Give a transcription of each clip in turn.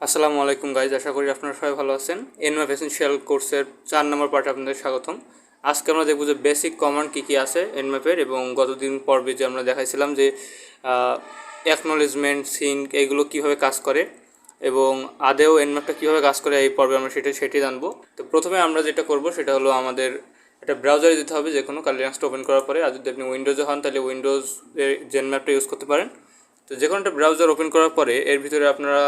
আসসালামু আলাইকুম গাইজ, আশা করি আপনারা সবাই ভালো আছেন। এনম্যাপ এসেনশিয়াল কোর্সের 4 নম্বর পার্টে আপনাদের স্বাগতম। আজকে আমরা দেখব যে বেসিক কমান্ড কী কী আছে এনম্যাপের, এবং গতদিন পর্বে যে আমরা দেখাইছিলাম যে অ্যাকনোলেজমেন্ট সিঙ্ক এইগুলো কীভাবে কাজ করে এবং আদেও এনম্যাপটা কীভাবে কাজ করে এই পর্বে আমরা সেটাই জানবো। তো প্রথমে আমরা যেটা করব সেটা হলো আমাদের একটা ব্রাউজারে যেতে হবে, যে কোনো লিনাক্সটা ওপেন করার পরে। আর যদি আপনি উইন্ডোজে হন তাহলে উইন্ডোজের জেনম্যাপটা ইউজ করতে পারেন। তো যে কোনো একটা ব্রাউজার ওপেন করার পরে এর ভিতরে আপনারা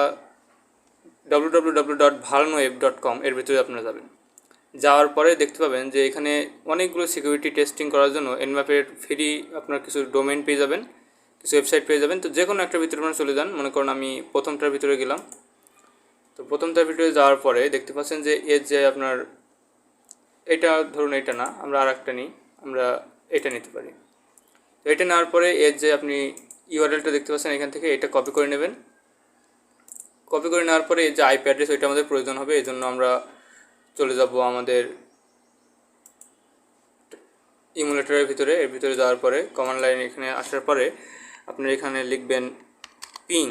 www.valnweb.com এর ভিতরে আপনারা যাবেন। যাওয়ার পরে দেখতে পাবেন যে এখানে অনেকগুলো সিকিউরিটি টেস্টিং করার জন্য এনম্যাপের ফ্রি আপনার কিছু ডোমেইন পেয়ে যাবেন, কিছু ওয়েবসাইট পেয়ে যাবেন। তো যে কোনো একটা ভিতরে আপনারা চলে যান। মনে করুন আমি প্রথমটার ভিতরে গেলাম। তো প্রথমটার ভিতরে যাওয়ার পরে দেখতে পাচ্ছেন যে এর যে আপনার এটা ধরুন এটা না, আমরা আর একটা নিই, আমরা এটা নিতে পারি। তো এটা নেওয়ার পরে এর যে আপনি ইউআরএলটা দেখতে পাচ্ছেন এখান থেকে এটা কপি করে নেবেন। কপি করে নেওয়ার পরে এই যে আইপি অ্যাড্রেস ওইটা আমাদের প্রয়োজন হবে, এই জন্য আমরা চলে যাব আমাদের ইমুলেটরের ভিতরে। এর ভিতরে যাওয়ার পরে কমান্ড লাইন এখানে আসার পরে আপনার এখানে লিখবেন পিং।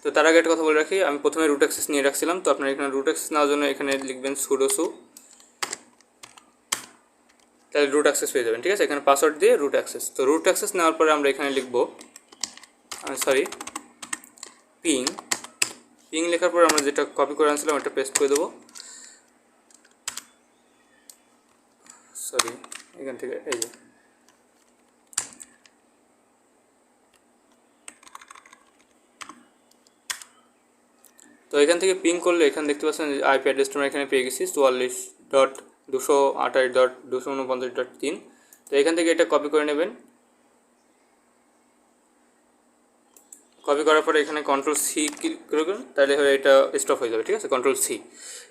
তো তার আগে একটা কথা বলে রাখি, আমি প্রথমে রুট অ্যাক্সেস নিয়ে রাখছিলাম। তো আপনার এখানে রুট অ্যাক্সেস নেওয়ার জন্য এখানে লিখবেন সুডোসু, তাহলে রুট অ্যাক্সেস পেয়ে যাবেন। ঠিক আছে, এখানে পাসওয়ার্ড দিয়ে রুট অ্যাক্সেস। তো রুট অ্যাক্সেস নেওয়ার পরে আমরা এখানে লিখব পিং। পিং লেখার পর আমরা যেটা কপি করে আনছিলাম ওটা পেস্ট করে দেবো। এখান থেকে এই যে তো এখান থেকে পিং করলে এখানে দেখতে পাচ্ছেন আইপি অ্যাড্রেসটা আমরা এখানে পেয়ে গেছি 44.228.249.3। তো এখান থেকে এটা কপি করে নেবেন। কপি করার পরে এখানে কন্ট্রোল সি ক্লিক করবেন, তাহলে এটা স্টপ হয়ে যাবে। ঠিক আছে, কন্ট্রোল সি।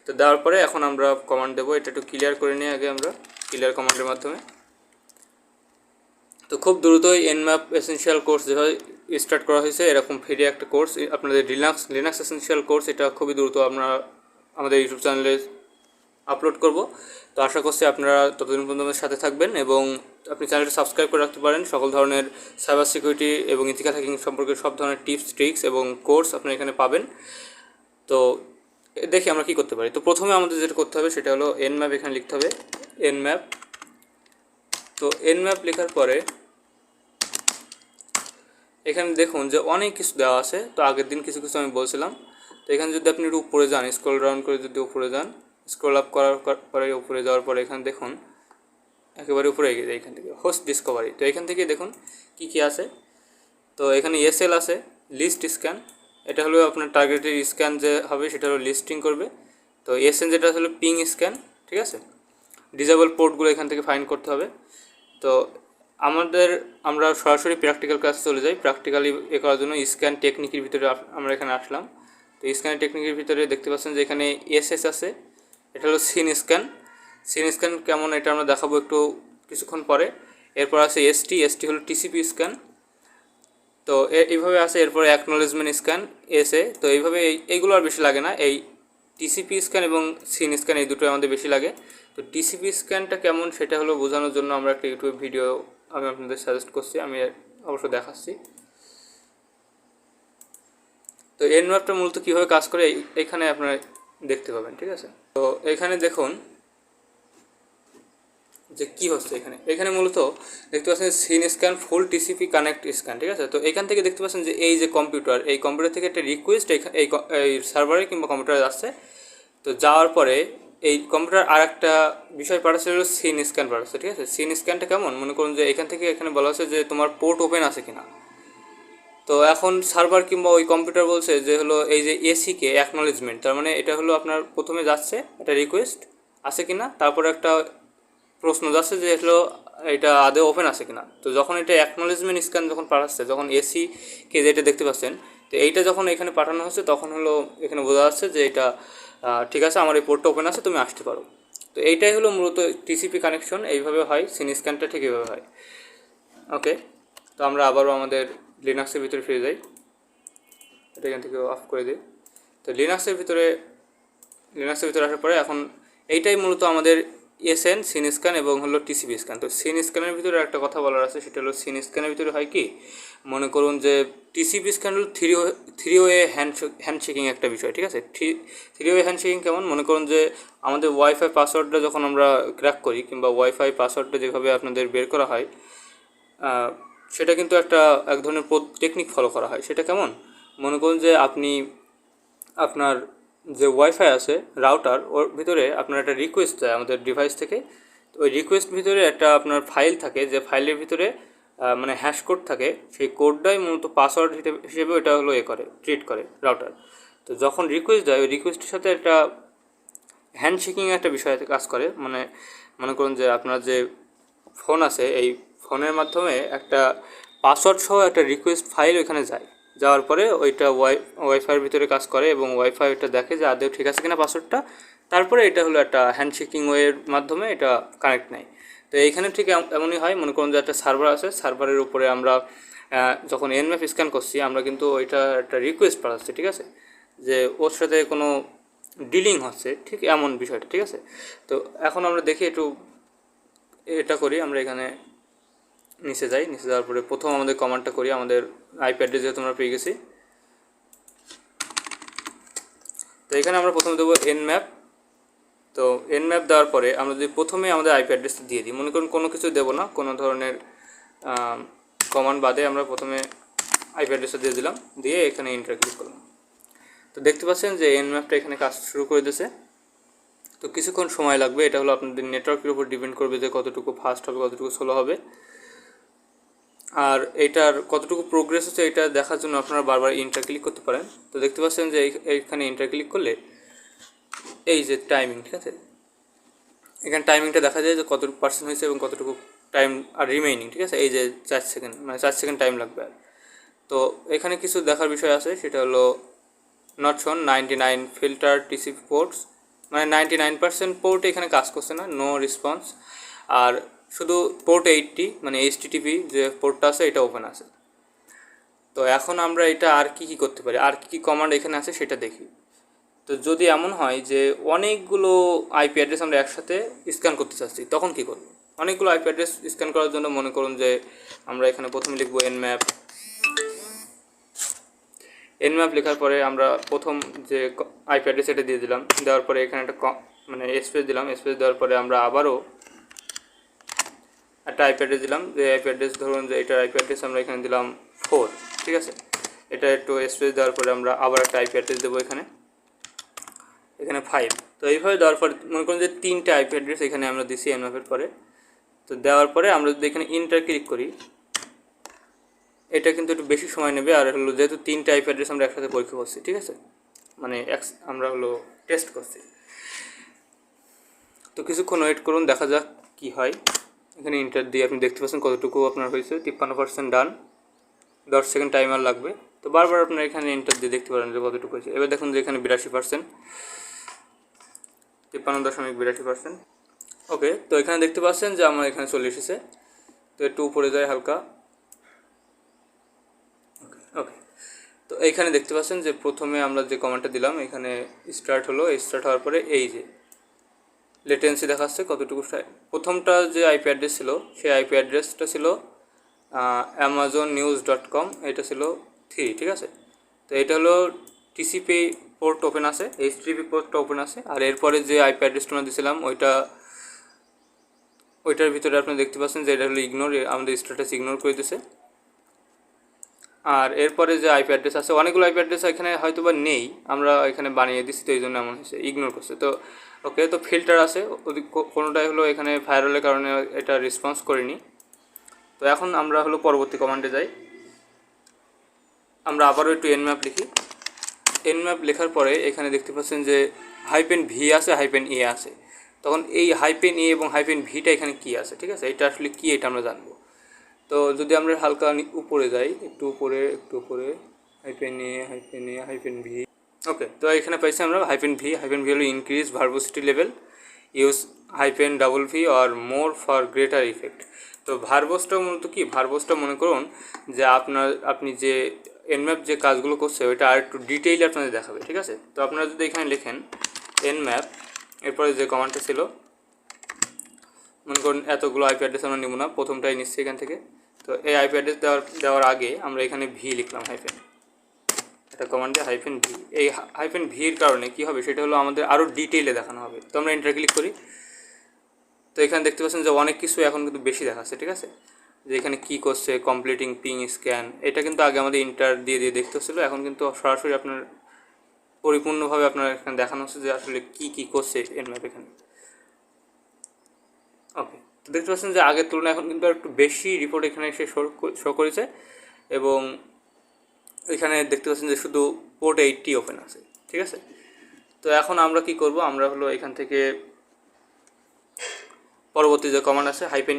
তো দেওয়ার পরে এখন আমরা কমান্ড দেবো। এটা একটু ক্লিয়ার করে নিয়ে আগে আমরা ক্লিয়ার কমান্ডের মাধ্যমে। তো খুব দ্রুতই এনম্যাপ এসেনশিয়াল কোর্স যেভাবে স্টার্ট করা হয়েছে এরকম ফ্রি একটা কোর্স আপনাদের লিনাক্স এসেনশিয়াল কোর্স, এটা খুবই দ্রুত আমরা আমাদের ইউটিউব চ্যানেলে আপলোড করব। তো আশা করছি আপনারা ততদিন পর্যন্ত আমাদের সাথে থাকবেন এবং আপনি চ্যানেলটা সাবস্ক্রাইব করে রাখতে পারেন। সকল ধরনের সাইবার সিকিউরিটি এবং ইথিক্যাল হ্যাকিং সম্পর্কে সব ধরনের টিপস ট্রিক্স এবং কোর্স আপনারা এখানে পাবেন। তো দেখি আমরা কী করতে পারি। তো প্রথমে আমাদের যেটা করতে হবে সেটা হলো এনম্যাপ, এখানে লিখতে হবে এনম্যাপ। তো এনম্যাপ লেখার পরে এখানে দেখুন যে অনেক কিছু দেওয়া আছে। তো আগের দিন কিছু কিছু আমি বলছিলাম। তো এখানে যদি আপনি একটু উপরে যান, স্ক্রল ডাউন করে যদি উপরে যান, স্ক্রল আপ করার পরে উপরে যাওয়ার পরে এখানে দেখুন একেবারে উপরে এগিয়ে যায় এখান থেকে হোস্ট ডিসকভারি। তো এখান থেকে দেখুন কি কি আছে। তো এখানে এসএল আছে, লিস্ট স্ক্যান। এটা হলো আপনার টার্গেটের স্ক্যান যে হবে সেটা হলো লিস্টিং করবে। তো এসএন যেটা হলো পিং স্ক্যান। ঠিক আছে, ডিজেবল পোর্টগুলো এখান থেকে ফাইন্ড করতে হবে। তো আমরা সরাসরি প্র্যাকটিক্যাল ক্লাসে চলে যাই। প্র্যাকটিক্যালি এ করার জন্য স্ক্যান টেকনিকের ভিতরে আমরা এখানে আসলাম। তো স্ক্যান টেকনিকের ভিতরে দেখতে পাচ্ছেন যে এখানে এসএস আছে, এটা হলো সিন স্ক্যান। সিন স্ক্যান কেমন এটা আমরা দেখাবো একটু কিছুক্ষণ পরে। এরপর আছে এসটি হলো টিসিপি স্ক্যান। তো এইভাবে আছে। এরপরে অ্যাকনোলেজমেন্ট স্ক্যান এসে। তো এইভাবে এইগুলো আর বেশি লাগে না, এই টিসিপি স্ক্যান এবং সিন স্ক্যান এই দুটো আমাদের বেশি লাগে। তো টিসিপি স্ক্যানটা কেমন সেটা হলো বোঝানোর জন্য আমরা একটা ইউটিউব ভিডিও আমি আপনাদের সাজেস্ট করছি, আমি অবশ্য দেখাচ্ছি। তো এনম্যাপটা মূলত কীভাবে কাজ করে এখানে আপনারা দেখতে পাবেন। ঠিক আছে, তো এখানে দেখুন যে কী হচ্ছে। এখানে মূলত দেখতে পাচ্ছেন সিন স্ক্যান ফুল টিসিপি কানেক্ট স্ক্যান। ঠিক আছে, তো এখান থেকে দেখতে পাচ্ছেন যে এই যে এই কম্পিউটার থেকে একটা রিকোয়েস্ট এই সার্ভারে কিংবা কম্পিউটারে যাচ্ছে। তো যাওয়ার পরে এই কম্পিউটার আর একটা বিষয় পাঠাচ্ছে হলো সিন স্ক্যান পাঠাচ্ছে। ঠিক আছে, সিন স্ক্যানটা কেমন মনে করুন যে এখান থেকে এখানে বলা হচ্ছে যে তোমার পোর্ট ওপেন আছে কিনা। তো এখন সার্ভার কিংবা ওই কম্পিউটার বলছে যে হলো এই যে এসিকে অ্যাকনোলেজমেন্ট, তার মানে এটা হলো আপনার প্রথমে যাচ্ছে একটা রিকোয়েস্ট আছে কিনা, তারপরে একটা প্রশ্ন যাচ্ছে যে হলো এটা আদৌ ওপেন আছে কিনা। তো যখন এটা অ্যাকনোলেজমেন্ট স্ক্যান যখন পাঠাচ্ছে, যখন এসিকে যেটা দেখতে পাচ্ছেন, তো এইটা যখন এখানে পাঠানো হচ্ছে তখন হলো এখানে বোঝা যাচ্ছে যে এটা ঠিক আছে, আমার এই পোর্টটা ওপেন আছে, তুমি আসতে পারো। তো এইটাই হলো মূলত টিসিপি কানেকশন। এইভাবে হয় সিন স্ক্যানটা, ঠিক এইভাবে হয়। ওকে, তো আমরা আবারও আমাদের লিনাক্সের ভিতরে ফিরে যাই। এটা এখান থেকে অফ করে দিই। তো লিনাক্সের ভিতরে আসার পরে এখন এইটাই মূলত আমাদের এসএন সিন স্ক্যান এবং হলো টিসিপি স্ক্যান। তো সিন স্ক্যানের ভিতরে একটা কথা বলার আছে, সেটা হলো সিন স্ক্যানের ভিতরে হয় কি, মনে করুন যে টিসিপি স্ক্যান হলো থ্রি ওয়ে হ্যান্ডশেকিং একটা বিষয়, ঠিক আছে। থ্রি ওয়ে হ্যান্ডশেকিং কেমন, মনে করুন যে আমাদের ওয়াইফাই পাসওয়ার্ডটা যখন আমরা ক্র্যাক করি, কিংবা ওয়াইফাই পাসওয়ার্ডটা যেভাবে আপনাদের বের করা হয়, সেটা কিন্তু এক ধরনের টেকনিক ফলো করা হয়। সেটা কেমন, মনে করুন যে আপনি আপনার যে ওয়াইফাই আছে রাউটার, ওর ভিতরে আপনার একটা রিকোয়েস্ট যায় আমাদের ডিভাইস থেকে। তো ওই রিকোয়েস্ট ভিতরে একটা আপনার ফাইল থাকে, যে ফাইলের ভিতরে মানে হ্যাশ কোড থাকে, সেই কোডটাই মূলত পাসওয়ার্ড হিসেবে ওটা হলো ট্রিট করে রাউটার। তো যখন রিকোয়েস্ট দেয়, ওই রিকোয়েস্টের সাথে একটা হ্যান্ডশেকিং একটা বিষয় কাজ করে। মানে মনে করুন যে আপনার যে ফোন আছে, এই ফোনের মাধ্যমে একটা পাসওয়ার্ড সহ একটা রিকোয়েস্ট ফাইল ওইখানে যায়, যাওয়ার পরে ওইটা ওয়াইফাইয়ের ভিতরে কাজ করে এবং ওয়াইফাই ওইটা দেখে যে আদৌ ঠিক আছে কিনা পাসওয়ার্ডটা, তারপরে এটা হলো একটা হ্যান্ডশেকিং ওয়ের মাধ্যমে এটা কানেক্ট নেয়। তো এইখানে ঠিক এমনই হয়, মনে করুন যে একটা সার্ভার আছে, সার্ভারের উপরে আমরা যখন এনম্যাপ স্ক্যান করছি, আমরা কিন্তু ওইটা একটা রিকোয়েস্ট পাঠাচ্ছি, ঠিক আছে, যে ওর সাথে কোনো ডিলিং হচ্ছে, ঠিক এমন বিষয়টা, ঠিক আছে। তো এখন আমরা দেখি একটু এটা করি, আমরা এখানে নিচে যাই, নিচে যাওয়ার পরে প্রথম আমাদের কমান্ডটা করি, আমাদের আইপ্যাডে যেহেতু আমরা পেয়ে গেছি। তো এখানে আমরা প্রথমে দেবো এনম্যাপ। তো এনম্যাপ দেওয়ার পরে আমরা যদি প্রথমে আমাদের আইপি অ্যাড্রেসটা দিয়ে দিই, মনে করুন কোনো কিছু দেবো না, কোনো ধরনের কমান্ড বাদে আমরা প্রথমে আইপি অ্যাড্রেসটা দিয়ে দিলাম, দিয়ে এখানে এন্টার ক্লিক করলাম। তো দেখতে পাচ্ছেন যে এনম্যাপটা এখানে কাজ শুরু করে দিয়েছে। তো কিছুক্ষণ সময় লাগবে, এটা হলো আপনাদের নেটওয়ার্কের উপর ডিপেন্ড করবে যে কতটুকু ফাস্ট হবে, কতটুকু স্লো হবে। আর এটার কতটুকু প্রোগ্রেস হচ্ছে এটা দেখার জন্য আপনারা বারবার এন্টার ক্লিক করতে পারেন। তো দেখতে পাচ্ছেন যে এইখানে এন্টার ক্লিক করলে এই যে টাইমিং, ঠিক আছে, এখানে টাইমিংটা দেখা যায় যে কতটুকু পার্সেন্ট হয়েছে এবং কতটুকু টাইম আর রিমেইনিং, ঠিক আছে, এই যে 4 সেকেন্ড, মানে 4 সেকেন্ড টাইম লাগবে আর। তো এখানে কিছু দেখার বিষয় আছে, সেটা হলো নট শোন 99 ফিল্টার টিসিপি পোর্টস, মানে 99% পোর্ট এখানে কাজ করছে না, নো রেসপন্স। আর শুধু পোর্ট 80 মানে এইচটিটিপি যে পোর্টটা আছে এটা ওপেন আছে। তো এখন আমরা এটা আর কি করতে পারি, আর কি কমান্ড এখানে আছে সেটা দেখি। তো যদি এমন হয় যে অনেকগুলো আইপি অ্যাড্রেস আমরা একসাথে স্ক্যান করতে চাচ্ছি, তখন কী করব। অনেকগুলো আইপি অ্যাড্রেস স্ক্যান করার জন্য মনে করুন যে আমরা এখানে প্রথমে লিখব এনম্যাপ। এনম্যাপ লেখার পরে আমরা প্রথম যে আইপি অ্যাড্রেস এটা দিয়ে দিলাম, দেওয়ার পরে এখানে একটা মানে স্পেস দিলাম, স্পেস দেওয়ার পরে আমরা আবারও একটা আইপি অ্যাড্রেস দিলাম, যে আইপি অ্যাড্রেস ধরুন যে এটার আইপি অ্যাড্রেস আমরা এখানে দিলাম 4, ঠিক আছে। এটা একটু স্পেস দেওয়ার পরে আমরা আবার একটা আইপি অ্যাড্রেস দেবো এখানে 5। তো এইভাবে দেওয়ার পরে মনে করুন যে 3টে আইপি অ্যাড্রেস এখানে আমরা দিছি এনম্যাপের পরে। তো দেওয়ার পরে আমরা যদি এখানে ইন্টার ক্লিক করি, এটা কিন্তু একটু বেশি সময় নেবে। আর হলো যেহেতু 3টে আইপি অ্যাড্রেস আমরা একসাথে পরীক্ষা করছি, ঠিক আছে, মানে আমরা হলো টেস্ট করছি। তো কিছুক্ষণ ওয়েট করুন, দেখা যাক কি হয়। এখানে ইন্টার দিয়ে আপনি দেখতে পাচ্ছেন কতটুকু আপনার হয়েছে, 53% ডান, 10 সেকেন্ড টাইমার লাগবে। তো বারবার আপনার এখানে ইন্টার দিয়ে দেখতে পারেন যে কতটুকু হয়েছে। এবার দেখুন যে এখানে 82%, 53.82%। ওকে, তো এখানে দেখতে পাচ্ছেন যে আমার এখানে চলে এসেছে। তো একটু উপরে যায় হালকা। ওকে, তো এইখানে দেখতে পাচ্ছেন যে প্রথমে আমরা যে কমান্ডটা দিলাম এখানে স্টার্ট হলো, স্টার্ট হওয়ার পরে এই যে লেটেন্সি দেখাচ্ছে কতটুকু। প্রথমটা যে আইপি অ্যাড্রেস ছিল সেই আইপি অ্যাড্রেসটা ছিল amazonnews.com, এটা ছিল 3, ঠিক আছে। তো এটা হলো টিসিপি পোর্ট ওপেন আছে, এইচটিটিপি পোর্টটা ওপেন আছে। আর এরপরে যে আইপি অ্যাড্রেসটা আমরা দিয়েছিলাম ওইটার ভিতরে আপনি দেখতে পাচ্ছেন যে এটা হলো ইগনোর, আমাদের স্ট্যাটাস ইগনোর করে দিয়েছে। আর এরপরে যে আইপি অ্যাড্রেস আছে, অনেকগুলো আইপি অ্যাড্রেস এখানে হয়তো বা নেই, আমরা এখানে বানিয়ে দিচ্ছি, তো এই জন্য এমন হয়েছে, ইগনোর করছে। তো ওকে, তো ফিল্টার আছে, কোনোটাই হলো এখানে ফায়ারওয়ালের কারণে এটা রেসপন্স করেনি। তো এখন আমরা হলো পরবর্তী কমান্ডে যাই। আমরা আবারও একটু এনম্যাপ লিখি। এনম্যাপ লেখার পরে এখানে দেখতে পাচ্ছেন যে -v আছে, -a আছে। তখন এই -a এবং -vটা এখানে কী আছে, ঠিক আছে, এটা আসলে কী এটা আমরা জানবো। তো যদি আমরা হালকা উপরে যাই, একটু উপরে -v। ওকে, তো এখানে পাইছি আমরা -v হলো increase verbosity level, use -v or more for greater effect. তো ভার্বোসটা মূলত কি, ভার্বোসটা মনে করুন যে আপনি যে এনম্যাপ যে কাজগুলো করছে ওইটা আর একটু ডিটেইলে আপনাদের দেখাবে, ঠিক আছে। তো আপনারা যদি এখানে লেখেন এনম্যাপ, এরপরে যে কমান্ডটা ছিল মনে করুন এতগুলো আইপি অ্যাড্রেস আমরা নিব না, প্রথমটাই নিচ্ছি এখান থেকে। তো এই আইপি অ্যাড্রেস দেওয়ার আগে আমরা এখানে ভি লিখলাম, হাইফেন, একটা কমান্ডে হাইফেন ভি। এই হাইফেন ভির কারণে কী হবে সেটা হলো আমাদের আরও ডিটেইলে দেখানো হবে। তো আমরা এন্টার ক্লিক করি। তো এখানে দেখতে পাচ্ছেন যে অনেক কিছু এখন কিন্তু বেশি দেখাচ্ছে, ঠিক আছে, যে এখানে কী করছে, কমপ্লিটিং পিং স্ক্যান, এটা কিন্তু আগে আমাদের ইন্টার দিয়ে দেখতে হচ্ছিলো, এখন কিন্তু সরাসরি আপনার পরিপূর্ণভাবে আপনার এখানে দেখানো হচ্ছে যে আসলে কী কী করছে Nmap এখানে। ওকে, তো দেখতে পাচ্ছেন যে আগের তুলনায় এখন কিন্তু একটু বেশি রিপোর্ট এখানে এসে শো করেছে, এবং এখানে দেখতে পাচ্ছেন যে শুধু পোর্ট 80 ওপেন আছে, ঠিক আছে। তো এখন আমরা কি করব, আমরা হলো এখান থেকে পরবর্তী যে কমান্ড আছে হাইফেন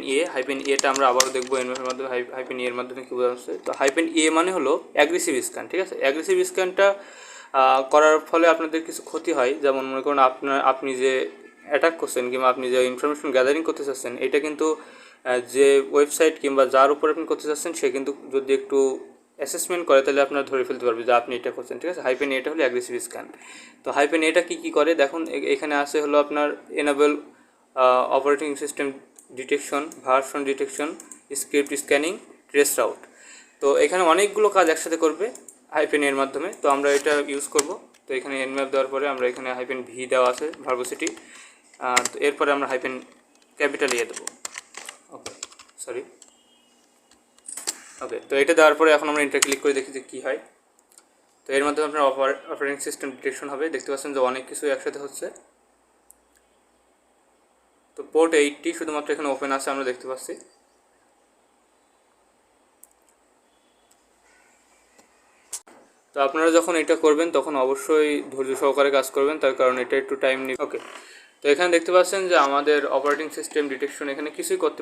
ইএটা আমরা আবারও দেখবো Nmap-এর মাধ্যমে। হাইফেন এর মাধ্যমে কী বোঝা যাচ্ছে, তো হাইফেন মানে হলো অ্যাগ্রেসিভ স্ক্যান, ঠিক আছে। অ্যাগ্রেসিভ স্ক্যানটা করার ফলে আপনাদের কিছু ক্ষতি হয়, যেমন মনে করুন আপনি যে অ্যাটাক করছেন কিংবা আপনি যে ইনফরমেশন গ্যাদারিং করতে চাচ্ছেন, এটা কিন্তু যে ওয়েবসাইট কিংবা যার উপর আপনি করতে চাচ্ছেন সে কিন্তু যদি একটু অ্যাসেসমেন্ট করে তাহলে আপনার ধরে ফেলতে পারবে যে আপনি এটা করছেন, ঠিক আছে। হাইফেন এটা হলো অ্যাগ্রেসিভ স্ক্যান। তো হাইফেন এটা কী করে দেখুন, এখানে আছে হলো আপনার enable operating system detection, version detection, script scanning, trace route. তো এখানে অনেকগুলো কাজ একসাথে করবে হাইফেন এর মাধ্যমে। তো আমরা এটা ইউজ করব। তো এখানে Nmap দেওয়ার পরে আমরা এখানে হাইফেন ভি দেওয়া আছে, ভার্বোসিটি। তো এরপরে আমরা হাইফেন ক্যাপিটাল দেবো, ওকে। তো এটা দেওয়ার পরে এখন আমরা এন্টার ক্লিক করে দেখি যে কী হয়। তো এর মাধ্যমে আপনার অপারেটিং সিস্টেম ডিটেকশন হবে। দেখতে পাচ্ছেন যে অনেক কিছু একসাথে হচ্ছে। তো পোর্ট 80 শুধুমাত্র এখানে ওপেন আছে আমরা দেখতে পাচ্ছি। তো আপনারা যখন এটা করবেন তখন অবশ্যই ধৈর্য সহকারে কাজ করবেন, তার কারণ এটা একটু টাইম নেবে। ওকে, তো এখানে দেখতে পাচ্ছেন যে আমাদের অপারেটিং সিস্টেম ডিটেকশন এখানে কিছুই করতে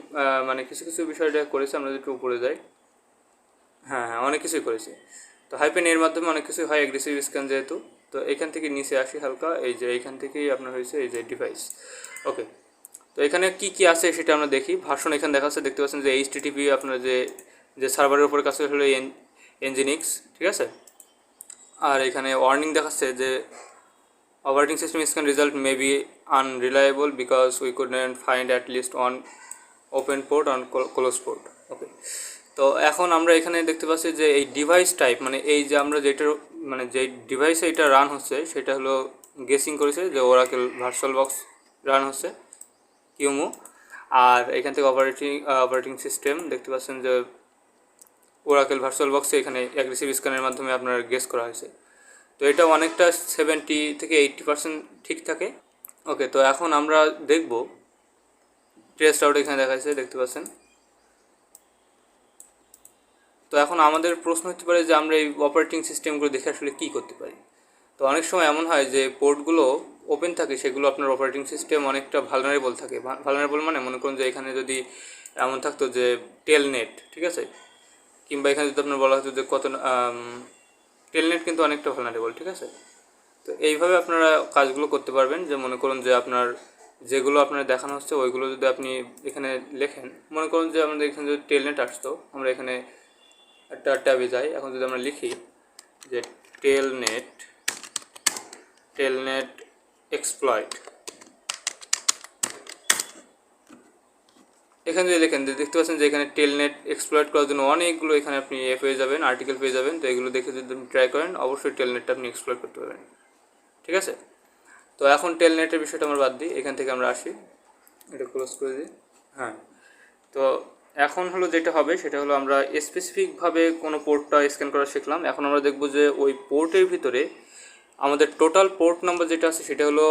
মানে কিছু কিছু বিষয়টা করেছে। আমরা একটু উপরে যাই, হ্যাঁ অনেক কিছুই করেছে। তো হাইফেন এর মাধ্যমে অনেক কিছুই হয় অ্যাগ্রেসিভ স্ক্যান যেহেতু। তো এখান থেকে নিচে আসি হালকা, এই যে এইখান থেকেই আপনার হয়েছে এই যে ডিভাইস। ওকে, তো এখানে কি কি আছে সেটা আমরা দেখি। ভার্সন এখানে দেখাচ্ছে, দেখতে পাচ্ছেন যে HTTP আপনার যে সার্ভারের উপরে কাছে হলো এনজিনিক্স, ঠিক আছে। আর এখানে ওয়ার্নিং দেখাচ্ছে যে operating system scan result may be unreliable because we couldn't find at least one open port one close port. Okay, তো এখন আমরা এখানে দেখতে পাচ্ছি যে এই ডিভাইস টাইপ মানে এই যে আমরা যেটা মানে যে ডিভাইসে এটা রান হচ্ছে সেটা হলো গেসিং করেছে যে ওরাকেল ভার্চুয়াল বক্স রান হচ্ছে কিউমো। আর এখান থেকে অপারেটিং সিস্টেম দেখতে পাচ্ছেন যে ওরাকেল ভার্চুয়াল বক্সে এখানে অ্যাগ্রেসিভ স্ক্যানের মাধ্যমে আপনার গেস করা হয়েছে। তো এটা অনেকটা 70 থেকে 80% ঠিক থাকে। ওকে, তো এখন আমরা দেখব ট্রেস রাউট এখানে দেখাচ্ছে, দেখতে পাচ্ছেন। তো এখন আমাদের প্রশ্ন হতে পারে যে আমরা এই অপারেটিং সিস্টেমগুলো দেখে আসলে কী করতে পারি। তো অনেক সময় এমন হয় যে পোর্টগুলো ওপেন থাকে, সেগুলো আপনার অপারেটিং সিস্টেম অনেকটা ভালনারেবল থাকে। ভালনারেবল মানে মনে করুন যে এখানে যদি এমন থাকতো যে টেলনেট, ঠিক আছে, কিংবা এখানে যদি আপনার বলা হতো যে টেলনেট কিন্তু অনেকটা ভালনারেবল, ঠিক আছে। তো এইভাবে আপনারা কাজগুলো করতে পারবেন। যে মনে করুন যে আপনার যেগুলো আপনার দেখানো হচ্ছে ওইগুলো যদি আপনি এখানে লেখেন, মনে করুন যে আমাদের এখানে যদি টেলনেট আসতো, আমরা এখানে একটা ট্যাবে যাই। এখন যদি আমরা লিখি যে টেলনেট এক্সপ্লয়েট, এখানে যদি লেখেন দেখতে পাচ্ছেন যে এখানে টেলনেট এক্সপ্লয়েট করার জন্য অনেকগুলো এখানে আপনি পেয়ে যাবেন, আর্টিকেল পেয়ে যাবেন। তো এগুলো দেখে যদি আপনি ট্রাই করেন অবশ্যই টেলনেটটা আপনি এক্সপ্লয়েট করতে পারবেন, ঠিক আছে। তো এখন টেলনেটের বিষয়টা আমরা বাদ দিই, এখান থেকে আমরা আসি, এটা ক্লোজ করে দিই। হ্যাঁ, তো এখন হলো যেটা হবে সেটা হলো আমরা স্পেসিফিকভাবে কোনো পোর্টটা স্ক্যান করা শিখলাম। এখন আমরা দেখব যে ওই পোর্টের ভিতরে আমাদের টোটাল পোর্ট নাম্বার যেটা আছে সেটা হলো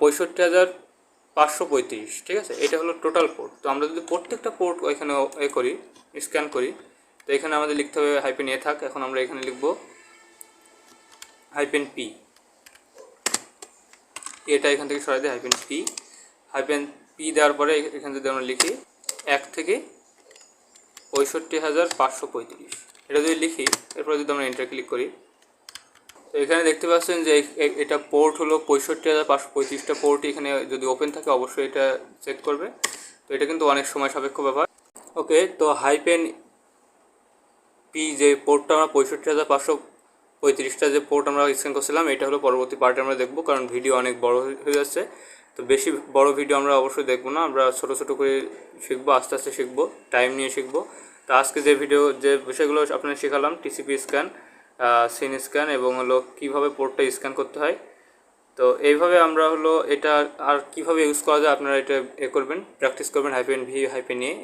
65,535, ঠিক আছে। এটা হলো টোটাল পোর্ট। তো আমরা যদি প্রত্যেকটা পোর্ট ওইখানে করি, স্ক্যান করি, তো এখানে আমাদের লিখতে হবে হাইফেন এ থাক। এখন আমরা এখানে লিখব হাইফেন পি, এটা এখান থেকে সরাই দিই, হাইফেন পি দেওয়ার পরে এখানে যদি আমরা লিখি 1 থেকে 65,535, এটা যদি লিখি, এরপরে যদি আমরা এন্টার ক্লিক করি, তো এখানে দেখতে পাচ্ছেন যে এটা পোর্ট হলো 65,535টা পোর্ট এখানে যদি ওপেন থাকে অবশ্যই এটা চেক করবে। তো এটা কিন্তু অনেক সময় সাপেক্ষ ব্যাপার। ওকে, তো হাইফেন পি যে পোর্টটা আমরা 65,535টা যে পোর্ট আমরা স্ক্যান করছিলাম, এটা হলো পরবর্তী পার্টে আমরা দেখব, কারণ ভিডিও অনেক বড় হয়ে যাচ্ছে। তো বেশি বড় ভিডিও আমরা অবশ্যই দেখবো না, আমরা ছোটো ছোটো করে শিখবো, আস্তে আস্তে শিখবো, টাইম নিয়ে শিখবো। তো আজকে যে বিষয়গুলো আপনাদের শেখালাম, টিসিপি স্ক্যান, সিন স্ক্যান এবং হলো কীভাবে পোর্টটা স্ক্যান করতে হয়। তো এইভাবে আমরা হলো এটা আর কীভাবে ইউজ করা যায় আপনারা এটা করবেন, প্র্যাকটিস করবেন -v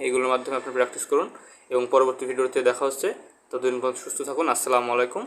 এইগুলোর মাধ্যমে আপনি প্র্যাকটিস করুন এবং পরবর্তী ভিডিওতে দেখা হচ্ছে। ততদিন পর্যন্ত সুস্থ থাকুন। আসসালামু আলাইকুম।